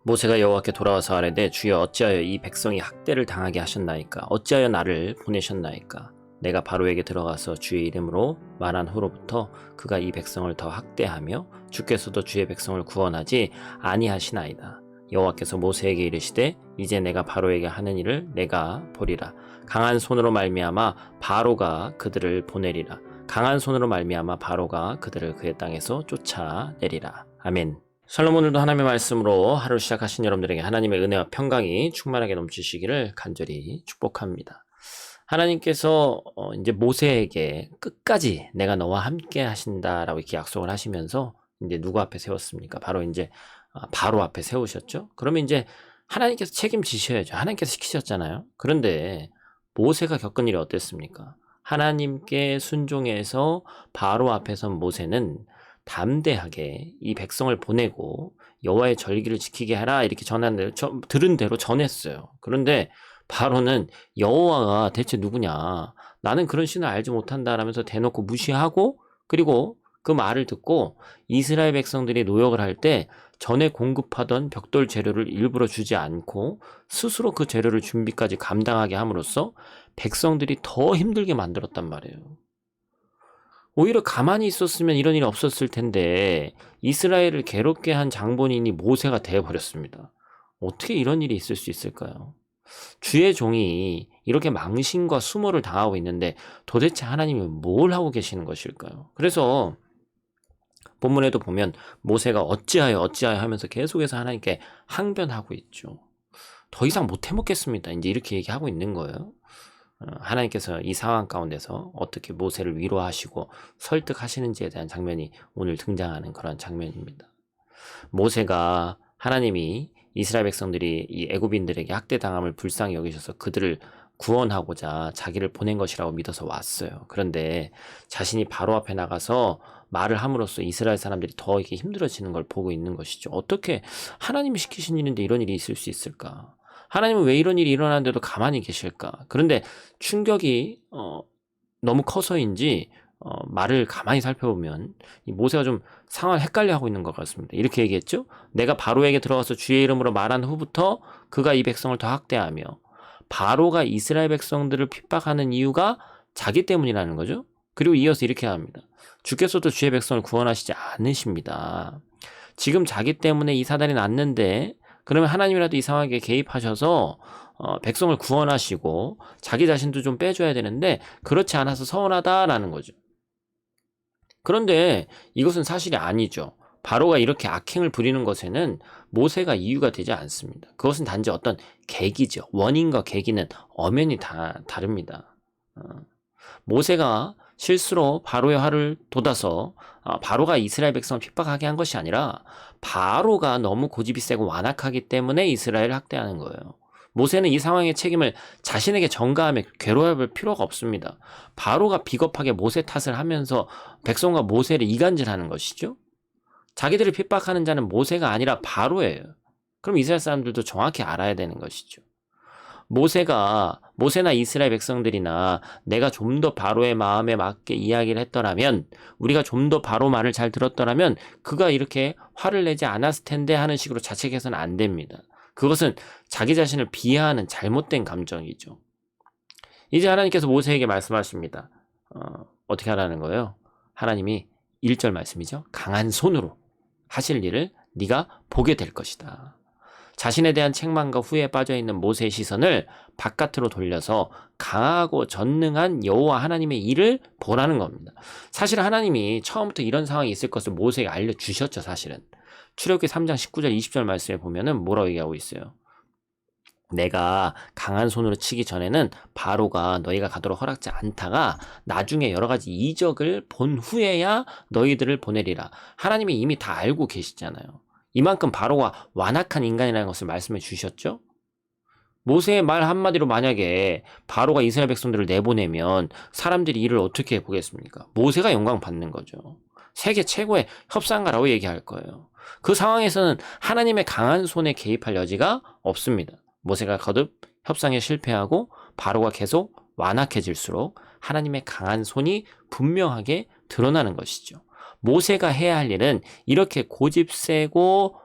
모세가 여호와께 돌아와서 아뢰되 주여 어찌하여 이 백성이 학대를 당하게 하셨나이까? 어찌하여 나를 보내셨나이까? 내가 바로에게 들어가서 주의 이름으로 말한 후로부터 그가 이 백성을 더 학대하며 주께서도 주의 백성을 구원하지 아니하시나이다. 여호와께서 모세에게 이르시되 이제 내가 바로에게 하는 일을 내가 보리라. 강한 손으로 말미암아 바로가 그들을 보내리라. 강한 손으로 말미암아 바로가 그들을 그의 땅에서 쫓아내리라. 아멘. 샬롬. 오늘도 하나님의 말씀으로 하루 시작하신 여러분들에게 하나님의 은혜와 평강이 충만하게 넘치시기를 간절히 축복합니다. 하나님께서 이제 모세에게 끝까지 내가 너와 함께 하신다라고 이렇게 약속을 하시면서 이제 누구 앞에 세웠습니까? 바로 이제 바로 앞에 세우셨죠. 그러면 이제 하나님께서 책임지셔야죠. 하나님께서 시키셨잖아요. 그런데 모세가 겪은 일이 어땠습니까? 하나님께 순종해서 바로 앞에 선 모세는 담대하게 이 백성을 보내고 여호와의 절기를 지키게 하라 이렇게 들은 대로 전했어요. 그런데 바로는 여호와가 대체 누구냐, 나는 그런 신을 알지 못한다라면서 대놓고 무시하고, 그리고 그 말을 듣고 이스라엘 백성들이 노역을 할 때 전에 공급하던 벽돌 재료를 일부러 주지 않고 스스로 그 재료를 준비까지 감당하게 함으로써 백성들이 더 힘들게 만들었단 말이에요. 오히려 가만히 있었으면 이런 일이 없었을 텐데 이스라엘을 괴롭게 한 장본인이 모세가 되어버렸습니다. 어떻게 이런 일이 있을 수 있을까요? 주의 종이 이렇게 망신과 수모를 당하고 있는데 도대체 하나님이 뭘 하고 계시는 것일까요? 그래서 본문에도 보면 모세가 어찌하여 하면서 계속해서 하나님께 항변하고 있죠. 더 이상 못 해먹겠습니다. 이제 이렇게 얘기하고 있는 거예요. 하나님께서 이 상황 가운데서 어떻게 모세를 위로하시고 설득하시는지에 대한 장면이 오늘 등장하는 그런 장면입니다. 모세가 하나님이 이스라엘 백성들이 이 애굽인들에게 학대당함을 불쌍히 여기셔서 그들을 구원하고자 자기를 보낸 것이라고 믿어서 왔어요. 그런데 자신이 바로 앞에 나가서 말을 함으로써 이스라엘 사람들이 더 이렇게 힘들어지는 걸 보고 있는 것이죠. 어떻게 하나님이 시키신 일인데 이런 일이 있을 수 있을까? 하나님은 왜 이런 일이 일어나는데도 가만히 계실까? 그런데 충격이 너무 커서인지 말을 가만히 살펴보면 이 모세가 좀 상황을 헷갈려하고 있는 것 같습니다. 이렇게 얘기했죠. 내가 바로에게 들어가서 주의 이름으로 말한 후부터 그가 이 백성을 더 학대하며, 바로가 이스라엘 백성들을 핍박하는 이유가 자기 때문이라는 거죠. 그리고 이어서 이렇게 합니다. 주께서도 주의 백성을 구원하시지 않으십니다. 지금 자기 때문에 이 사단이 났는데 그러면 하나님이라도 이 상황에 개입하셔서 백성을 구원하시고 자기 자신도 좀 빼줘야 되는데 그렇지 않아서 서운하다라는 거죠. 그런데 이것은 사실이 아니죠. 바로가 이렇게 악행을 부리는 것에는 모세가 이유가 되지 않습니다. 그것은 단지 어떤 계기죠. 원인과 계기는 엄연히 다릅니다. 모세가 실수로 바로의 화를 돋아서 바로가 이스라엘 백성을 핍박하게 한 것이 아니라 바로가 너무 고집이 세고 완악하기 때문에 이스라엘을 학대하는 거예요. 모세는 이 상황의 책임을 자신에게 전가하며 괴로워할 필요가 없습니다. 바로가 비겁하게 모세 탓을 하면서 백성과 모세를 이간질하는 것이죠. 자기들을 핍박하는 자는 모세가 아니라 바로예요. 그럼 이스라엘 사람들도 정확히 알아야 되는 것이죠. 모세나 이스라엘 백성들이나 내가 좀 더 바로의 마음에 맞게 이야기를 했더라면, 우리가 좀 더 바로 말을 잘 들었더라면 그가 이렇게 화를 내지 않았을 텐데 하는 식으로 자책해서는 안 됩니다. 그것은 자기 자신을 비하하는 잘못된 감정이죠. 이제 하나님께서 모세에게 말씀하십니다. 어떻게 하라는 거예요? 하나님이 1절 말씀이죠. 강한 손으로 하실 일을 네가 보게 될 것이다. 자신에 대한 책망과 후회에 빠져있는 모세의 시선을 바깥으로 돌려서 강하고 전능한 여호와 하나님의 일을 보라는 겁니다. 사실 하나님이 처음부터 이런 상황이 있을 것을 모세에게 알려주셨죠. 사실은 출애굽기 3장 19절 20절 말씀에 보면은 뭐라고 얘기하고 있어요? 내가 강한 손으로 치기 전에는 바로가 너희가 가도록 허락지 않다가 나중에 여러 가지 이적을 본 후에야 너희들을 보내리라. 하나님이 이미 다 알고 계시잖아요. 이만큼 바로가 완악한 인간이라는 것을 말씀해 주셨죠. 모세의 말 한마디로 만약에 바로가 이스라엘 백성들을 내보내면 사람들이 이를 어떻게 보겠습니까? 모세가 영광 받는 거죠. 세계 최고의 협상가라고 얘기할 거예요. 그 상황에서는 하나님의 강한 손에 개입할 여지가 없습니다. 모세가 거듭 협상에 실패하고 바로가 계속 완악해질수록 하나님의 강한 손이 분명하게 드러나는 것이죠. 모세가 해야 할 일은 이렇게 고집세고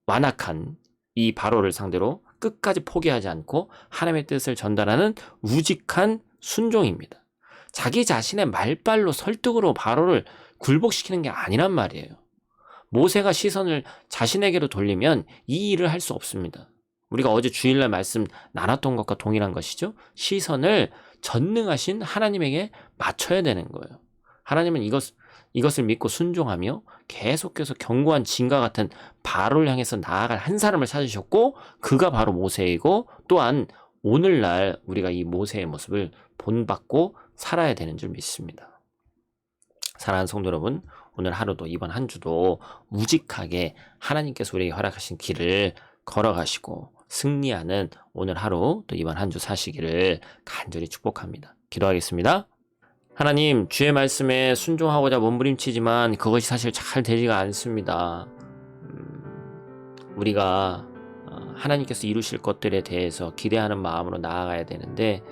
완악한 이 바로를 상대로 끝까지 포기하지 않고 하나님의 뜻을 전달하는 우직한 순종입니다. 자기 자신의 말빨로 설득으로 바로를 굴복시키는 게 아니란 말이에요. 모세가 시선을 자신에게로 돌리면 이 일을 할 수 없습니다. 우리가 어제 주일날 말씀 나눴던 것과 동일한 것이죠. 시선을 전능하신 하나님에게 맞춰야 되는 거예요. 하나님은 이것을 믿고 순종하며 계속해서 견고한 진과 같은 바로를 향해서 나아갈 한 사람을 찾으셨고 그가 바로 모세이고 또한 오늘날 우리가 이 모세의 모습을 본받고 살아야 되는 줄 믿습니다. 사랑하는 성도 여러분, 오늘 하루도 이번 한 주도 우직하게 하나님께서 우리에게 허락하신 길을 걸어가시고 승리하는 오늘 하루 또 이번 한 주 사시기를 간절히 축복합니다. 기도하겠습니다. 하나님, 주의 말씀에 순종하고자 몸부림치지만 그것이 사실 잘 되지가 않습니다. 우리가 하나님께서 이루실 것들에 대해서 기대하는 마음으로 나아가야 되는데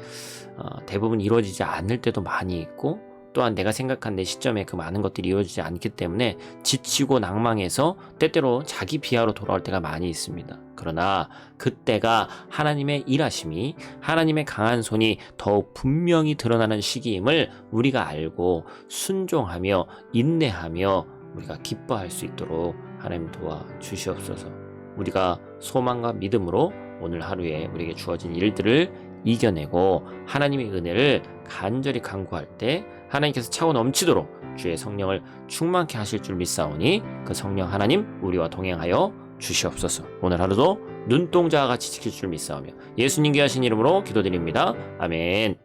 대부분 이루어지지 않을 때도 많이 있고 또한 내가 생각한 내 시점에 그 많은 것들이 이루어지지 않기 때문에 지치고 낭망해서 때때로 자기 비하로 돌아올 때가 많이 있습니다. 그러나 그때가 하나님의 일하심이 하나님의 강한 손이 더욱 분명히 드러나는 시기임을 우리가 알고 순종하며 인내하며 우리가 기뻐할 수 있도록 하나님 도와주시옵소서. 우리가 소망과 믿음으로 오늘 하루에 우리에게 주어진 일들을 이겨내고 하나님의 은혜를 간절히 간구할 때 하나님께서 차고 넘치도록 주의 성령을 충만케 하실 줄 믿사오니 그 성령 하나님 우리와 동행하여 주시옵소서. 오늘 하루도 눈동자와 같이 지킬 줄 믿사오며 예수님 귀하신 이름으로 기도드립니다. 아멘.